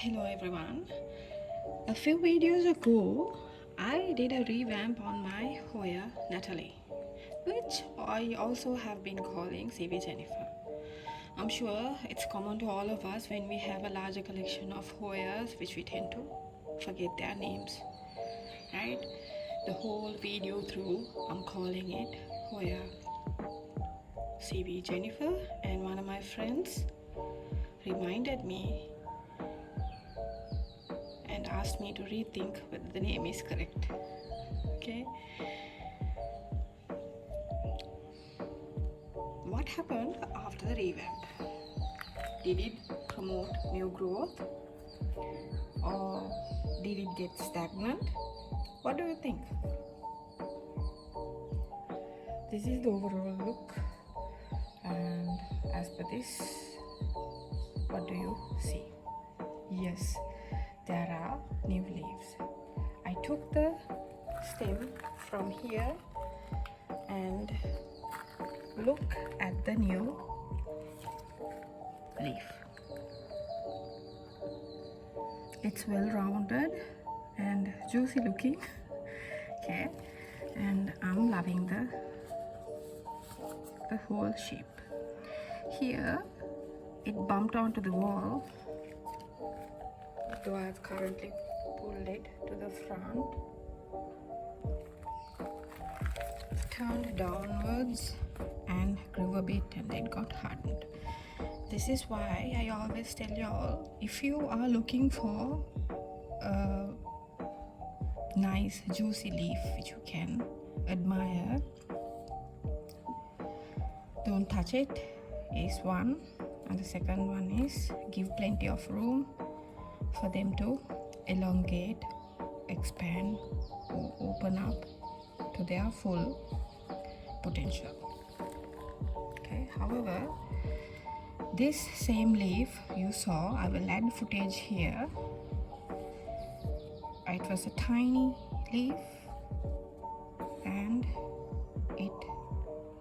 Hello everyone. A few videos ago, I did a revamp on my Hoya Nathali, which I also have been calling CV Jennifer. I'm sure it's common to all of us when we have a larger collection of Hoyas, which we tend to forget their names, right? The whole video through, I'm calling it Hoya CV Jennifer, and one of my friends reminded me and asked me to rethink whether the name is correct. Okay. What happened after the revamp? Did it promote new growth or did it get stagnant? What do you think? This is the overall look, and as per this, what do you see? Yes, there are new leaves. I took the stem from here and look at the new leaf. It's well rounded and juicy looking. Okay, and I'm loving the whole shape. Here it bumped onto the wall, though I have currently pulled it to the front. It turned downwards and grew a bit and then got hardened. This is why I always tell y'all, if you are looking for a nice juicy leaf which you can admire, don't touch it is one, and the second one is give plenty of room for them to elongate, expand, or open up to their full potential. Okay, however, this same leaf you saw, I will add footage here. It was a tiny leaf and it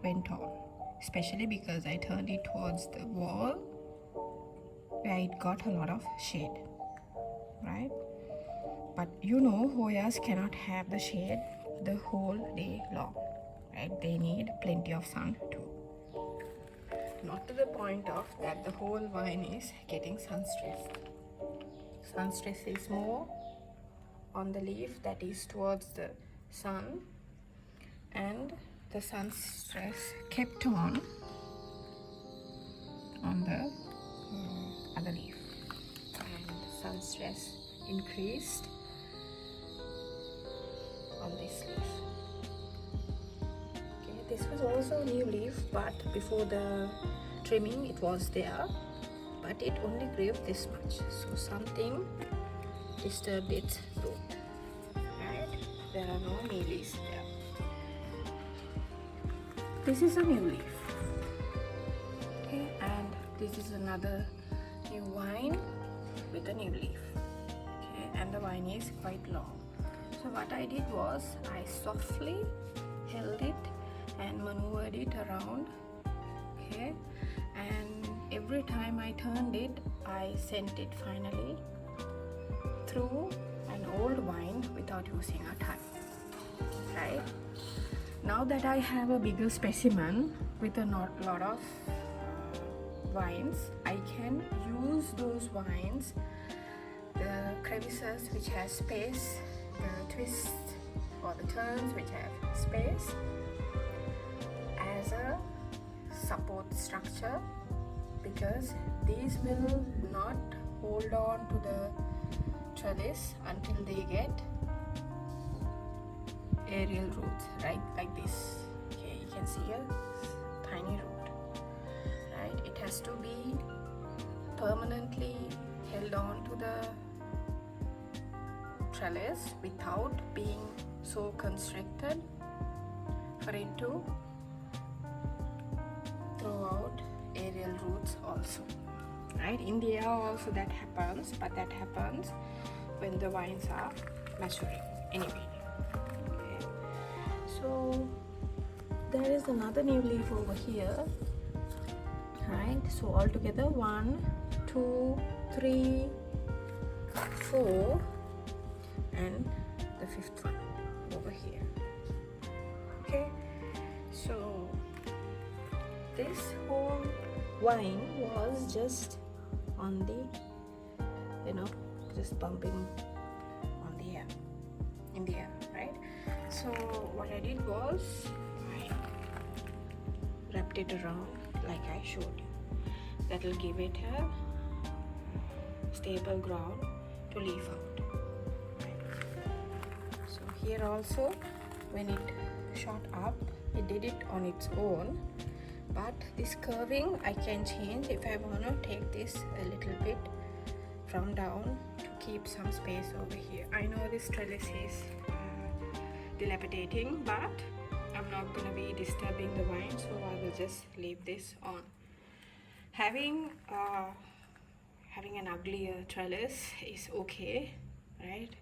went on, especially because I turned it towards the wall where it got a lot of shade, right? But you know, Hoyas cannot have the shade the whole day long, right? They need plenty of sun too. Not to the point of that the whole vine is getting sun stress. Sun stress is more on the leaf that is towards the sun, and the sun stress kept on the other leaf, and sun stress increased on this leaf. Okay, this was also a new leaf, but before the trimming it was there, but it only grew this much, so something disturbed its root, right? There are no new leaves there. This is a new leaf, okay, and this is another new vine with a new leaf, okay, and the vine is quite long. So what I did was I softly held it and maneuvered it around, okay, and every time I turned it, I sent it finally through an old vine without using a ton, right? Now that I have a bigger specimen with a lot of vines, I can use those vines, the crevices which has space, the twists or the turns which have space, as a support structure, because these will not hold on to the trellis until they get aerial roots, right? Like this. Okay, you can see a tiny root, right? It has to be permanently held on to the trellis without being so constricted for it to throw out aerial roots also, right? In the air also that happens, but that happens when the vines are maturing anyway. Okay, so there is another new leaf over here, right? So altogether 1, 2, 3, 4, and the 5th one over here. Okay, so this whole vine was just on the, just bumping on the air, in the air, right? So what I did was I wrapped it around like I showed you. That will give it a stable ground to leaf out. So here also, when it shot up, it did it on its own, but this curving I can change if I want to take this a little bit from down to keep some space over here. I know this trellis is dilapidating, but I'm not going to be disturbing the vine, so I will just leave this on. Having an uglier trellis is okay, right?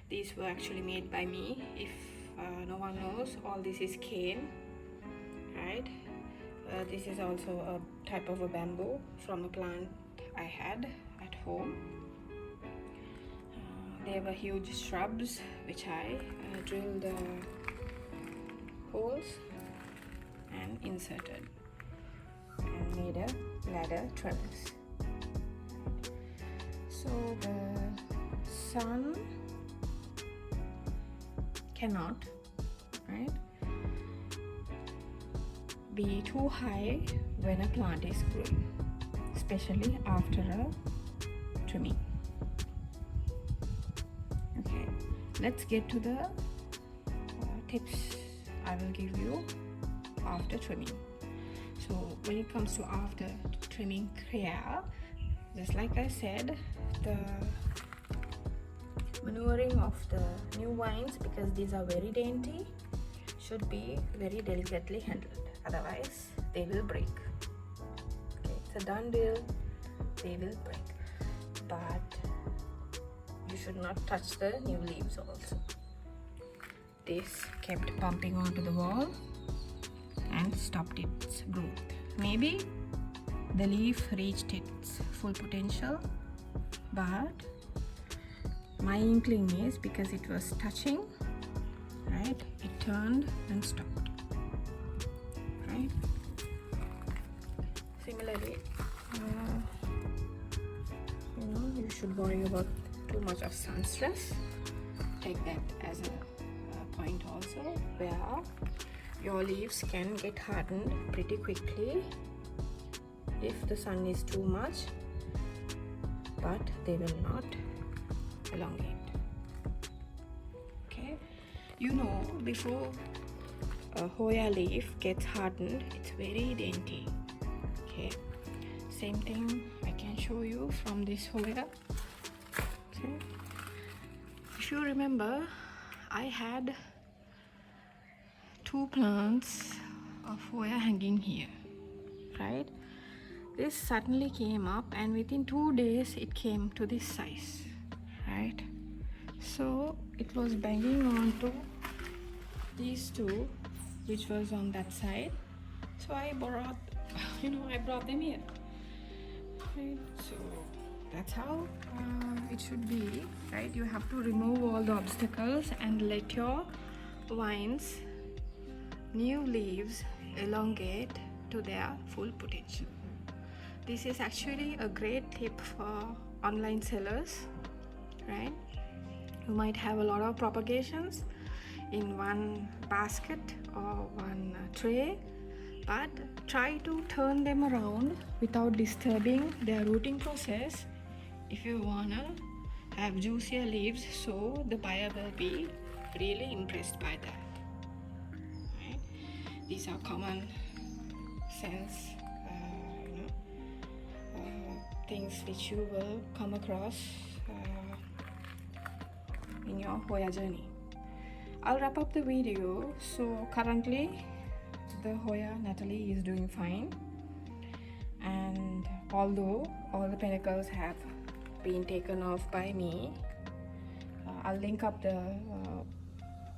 These were actually made by me. If no one knows, all this is cane, right? This is also a type of a bamboo from a plant I had at home. They were huge shrubs which I drilled the holes and inserted and made a ladder trellis. So the sun cannot, right, be too high when a plant is growing, especially after a trimming. Okay, let's get to the tips I will give you after trimming. So when it comes to after trimming care, just like I said, the manuring of the new vines, because these are very dainty, should be very delicately handled, otherwise they will break. Okay, it's a done deal, they will break, but you should not touch the new leaves also. This kept bumping onto the wall and stopped its growth. Maybe the leaf reached its full potential, but my inkling is because it was touching, right, it turned and stopped, right? Similarly, you should worry about too much of sun stress. Take that as a point also, where your leaves can get hardened pretty quickly if the sun is too much, but they will not elongate. Okay, before a Hoya leaf gets hardened, it's very dainty. Okay, same thing I can show you from this Hoya. Okay, if you remember, I had 2 plants of Hoya hanging here, right? This suddenly came up, and within 2 days it came to this size, right? So it was banging onto these 2, which was on that side. So I brought them here, right? So that's how it should be, right? You have to remove all the obstacles and let your vines, new leaves, elongate to their full potential. This is actually a great tip for online sellers, right? You might have a lot of propagations in one basket or one tray, but try to turn them around without disturbing their rooting process if you wanna have juicier leaves, so the buyer will be really impressed by that, right? These are common sense things which you will come across in your Hoya journey. I'll wrap up the video. So currently the Hoya Nathali is doing fine, and although all the panicles have been taken off by me, I'll link up the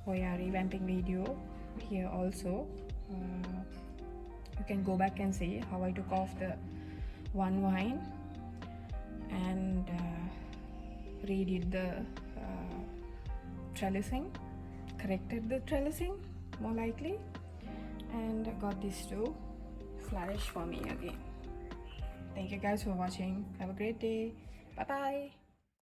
Hoya revamping video here also. You can go back and see how I took off the one vine and redid the trellising, corrected the trellising more likely, and got these to flourish for me again. Thank you guys for watching. Have a great day. Bye bye.